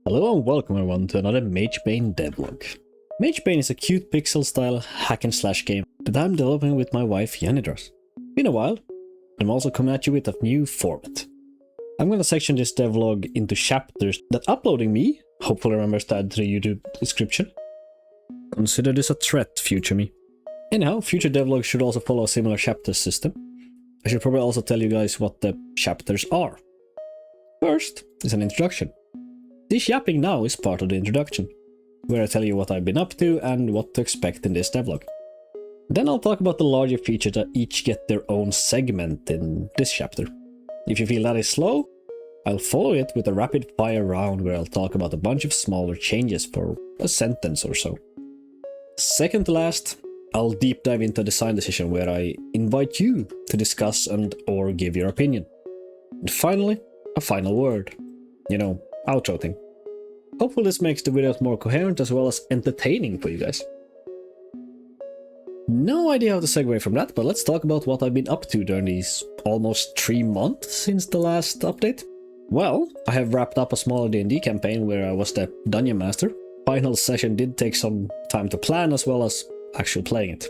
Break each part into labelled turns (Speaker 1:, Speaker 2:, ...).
Speaker 1: Hello and welcome everyone to another Magebane devlog. Magebane is a cute pixel-style hack-and-slash game that I'm developing with my wife Janidras. Been a while, I'm also coming at you with a new format. I'm gonna section this devlog into chapters that uploading me hopefully remembers to add to the YouTube description. Consider this a threat, future me. Anyhow, future devlogs should also follow a similar chapter system. I should probably also tell you guys what the chapters are. First is an introduction. This yapping now is part of the introduction, where I tell you what I've been up to and what to expect in this devlog. Then I'll talk about the larger features that each get their own segment in this chapter. If you feel that is slow, I'll follow it with a rapid fire round where I'll talk about a bunch of smaller changes for a sentence or so. Second to last, I'll deep dive into a design decision where I invite you to discuss and or give your opinion. And finally, a final word. You know, outro thing. Hopefully this makes the videos more coherent as well as entertaining for you guys. No idea how to segue from that, but let's talk about what I've been up to during these almost 3 months since the last update. Well, I have wrapped up a smaller D&D campaign where I was the dungeon master. Final session did take some time to plan as well as actually playing it.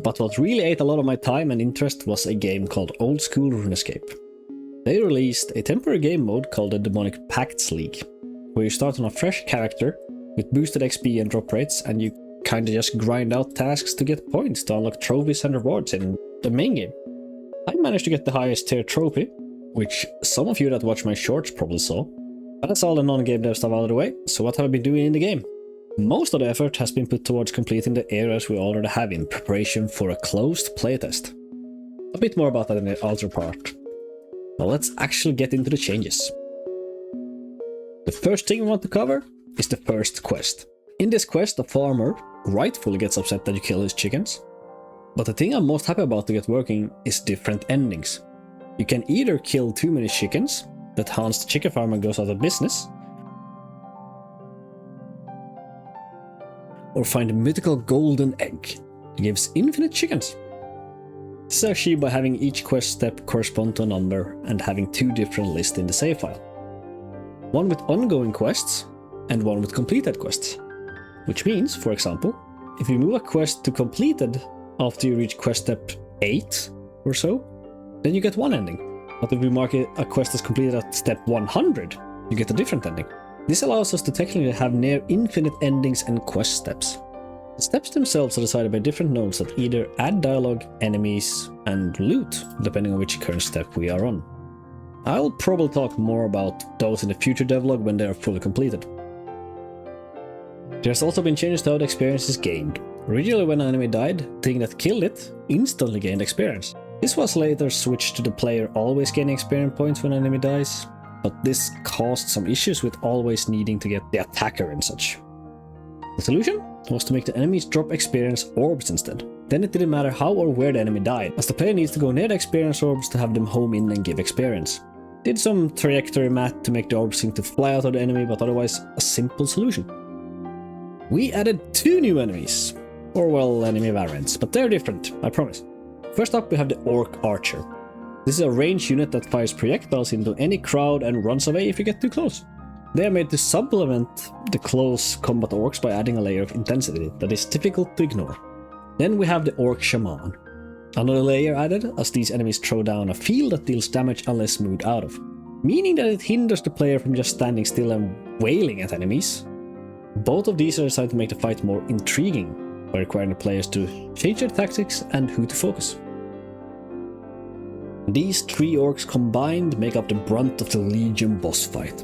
Speaker 1: But what really ate a lot of my time and interest was a game called Old School RuneScape. They released a temporary game mode called the Demonic Pacts League, where you start on a fresh character with boosted XP and drop rates, and you kinda just grind out tasks to get points to unlock trophies and rewards in the main game. I managed to get the highest tier trophy, which some of you that watch my shorts probably saw. But that's all the non-game dev stuff out of the way, so what have I been doing in the game? Most of the effort has been put towards completing the areas we already have in preparation for a closed playtest. A bit more about that in the altar part. Now let's actually get into the changes. The first thing we want to cover is the first quest. In this quest, the farmer rightfully gets upset that you kill his chickens. But the thing I'm most happy about to get working is different endings. You can either kill too many chickens, that haunts the chicken farmer goes out of business, or find a mythical golden egg that gives infinite chickens. This is achieved by having each quest step correspond to a number and having 2 different lists in the save file. One with ongoing quests and one with completed quests. Which means, for example, if you move a quest to completed after you reach quest step 8 or so, then you get one ending. But if we mark a quest as completed at step 100, you get a different ending. This allows us to technically have near infinite endings and quest steps. The steps themselves are decided by different nodes that either add dialogue, enemies, and loot, depending on which current step we are on. I'll probably talk more about those in the future devlog when they are fully completed. There's also been changes to how the experience is gained. Originally when an enemy died, the thing that killed it instantly gained experience. This was later switched to the player always gaining experience points when an enemy dies, but this caused some issues with always needing to get the attacker and such. The solution was to make the enemies drop experience orbs instead. Then it didn't matter how or where the enemy died, as the player needs to go near the experience orbs to have them home in and give experience. Did some trajectory math to make the orbs seem to fly out of the enemy, but otherwise a simple solution. We added 2 new enemies, or well, enemy variants, but they're different, I promise. First up we have the Orc Archer. This is a ranged unit that fires projectiles into any crowd and runs away if you get too close. They are made to supplement the close combat orcs by adding a layer of intensity that is difficult to ignore. Then we have the Orc Shaman. Another layer added, as these enemies throw down a field that deals damage unless moved out of, meaning that it hinders the player from just standing still and wailing at enemies. Both of these are designed to make the fight more intriguing, by requiring the players to change their tactics and who to focus. These 3 orcs combined make up the brunt of the Legion boss fight.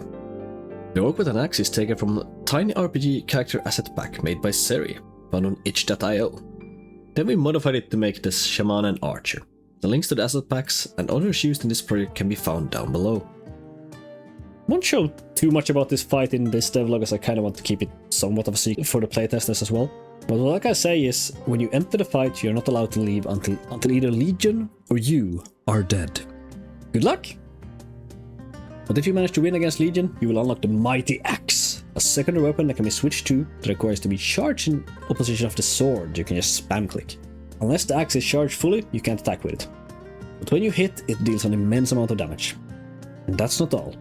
Speaker 1: The orc with an axe is taken from a tiny RPG character asset pack made by Zerie, found on itch.io. Then we modified it to make this shaman and archer. The links to the asset packs and others used in this project can be found down below. Won't show too much about this fight in this devlog as I kinda want to keep it somewhat of a secret for the playtesters as well. But what I can say is, when you enter the fight, you're not allowed to leave until either Legion or you are dead. Good luck! But if you manage to win against Legion, you will unlock the Mighty Axe, a secondary weapon that can be switched to that requires to be charged in opposition of the sword. You can just spam click. Unless the axe is charged fully, you can't attack with it. But when you hit, it deals an immense amount of damage. And that's not all.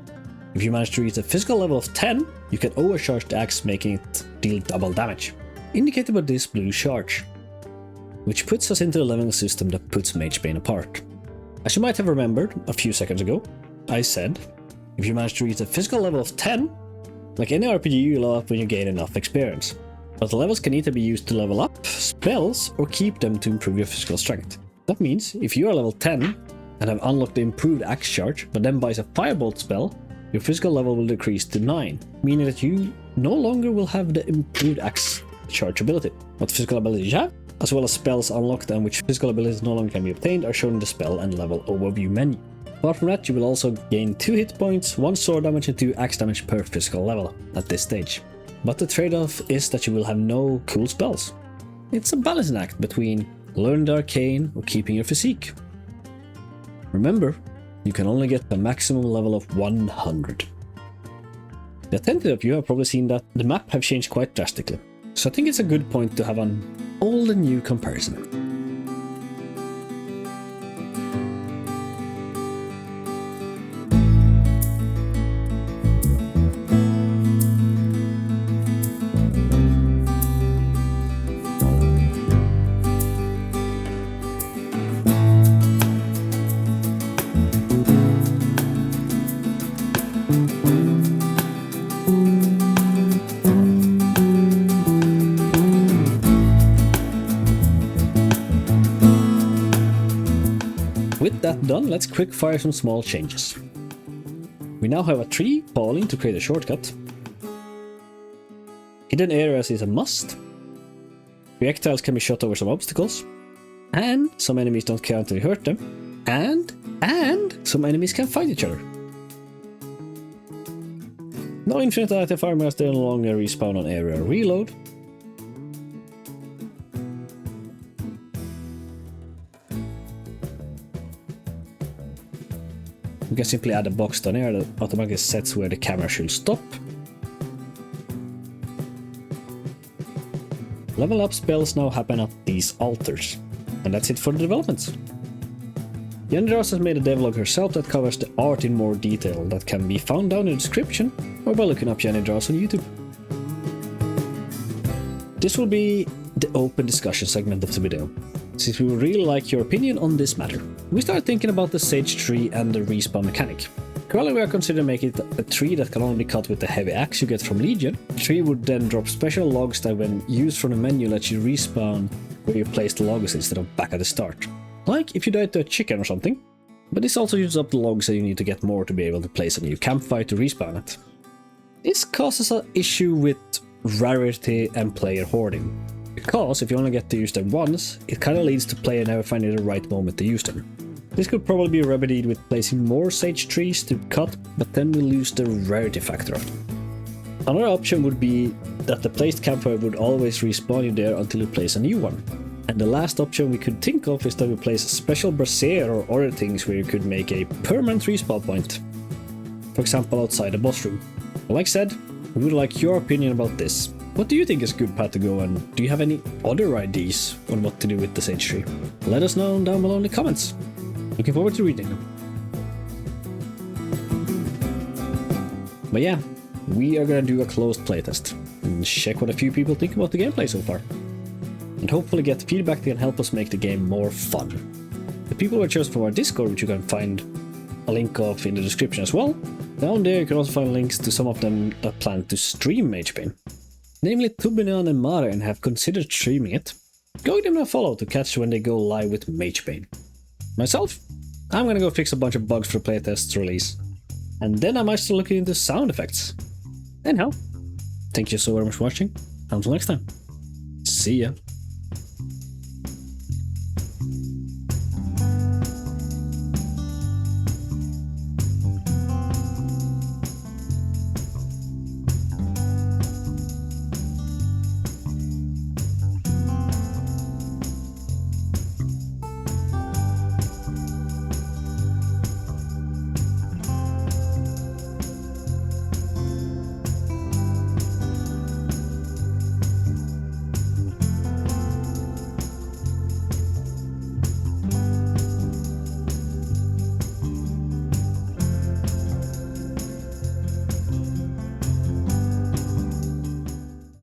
Speaker 1: If you manage to reach a physical level of 10, you can overcharge the axe, making it deal double damage, indicated by this blue charge, which puts us into a leveling system that puts Magebane apart. As you might have remembered a few seconds ago, I said, if you manage to reach a physical level of 10, like any RPG, you level up when you gain enough experience. But the levels can either be used to level up spells or keep them to improve your physical strength. That means if you are level 10 and have unlocked the improved axe charge, but then buys a firebolt spell, your physical level will decrease to 9, meaning that you no longer will have the improved axe charge ability. What physical abilities you have, as well as spells unlocked and which physical abilities no longer can be obtained, are shown in the spell and level overview menu. Apart from that, you will also gain 2 hit points, 1 sword damage and 2 axe damage per physical level at this stage. But the trade-off is that you will have no cool spells. It's a balancing act between learning the arcane or keeping your physique. Remember, you can only get the maximum level of 100. The attentive of you have probably seen that the map have changed quite drastically, so I think it's a good point to have an old and new comparison. With that done, let's quick fire some small changes. We now have a tree falling to create a shortcut. Hidden areas is a must. Projectiles can be shot over some obstacles. And some enemies don't count until you hurt them. And some enemies can fight each other. No infinite item farmers, they no longer respawn on area reload. You can simply add a box down here that automatically sets where the camera should stop. Level up spells now happen at these altars. And that's it for the developments. Yandras has made a devlog herself that covers the art in more detail, that can be found down in the description or by looking up Yandras on YouTube. This will be the open discussion segment of the video, since we would really like your opinion on this matter. We started thinking about the sage tree and the respawn mechanic. Currently we are considering making it a tree that can only be cut with the heavy axe you get from Legion. The tree would then drop special logs that when used from the menu let you respawn where you placed the logs instead of back at the start. Like if you died to a chicken or something. But this also uses up the logs that you need to get more to be able to place a new campfire to respawn it. This causes an issue with rarity and player hoarding. Because if you only get to use them once, it kinda leads to player never finding the right moment to use them. This could probably be remedied with placing more sage trees to cut, but then we lose the rarity factor of them. Another option would be that the placed campfire would always respawn you there until you place a new one. And the last option we could think of is that we place a special brazier or other things where you could make a permanent respawn point. For example outside the boss room. But like I said, we would like your opinion about this. What do you think is a good path to go, and do you have any other ideas on what to do with the sage tree? Let us know down below in the comments. Looking forward to reading them. But yeah, we are gonna do a closed playtest and check what a few people think about the gameplay so far. And hopefully get feedback that can help us make the game more fun. The people were chosen from our Discord, which you can find a link of in the description as well. Down there you can also find links to some of them that plan to stream Magebane. Namely Tubinan and Maren have considered streaming it. Go give them a follow to catch when they go live with Magebane. Myself, I'm gonna go fix a bunch of bugs for playtest's release. And then I might start looking into sound effects. Anyhow, thank you so very much for watching. Until next time. See ya.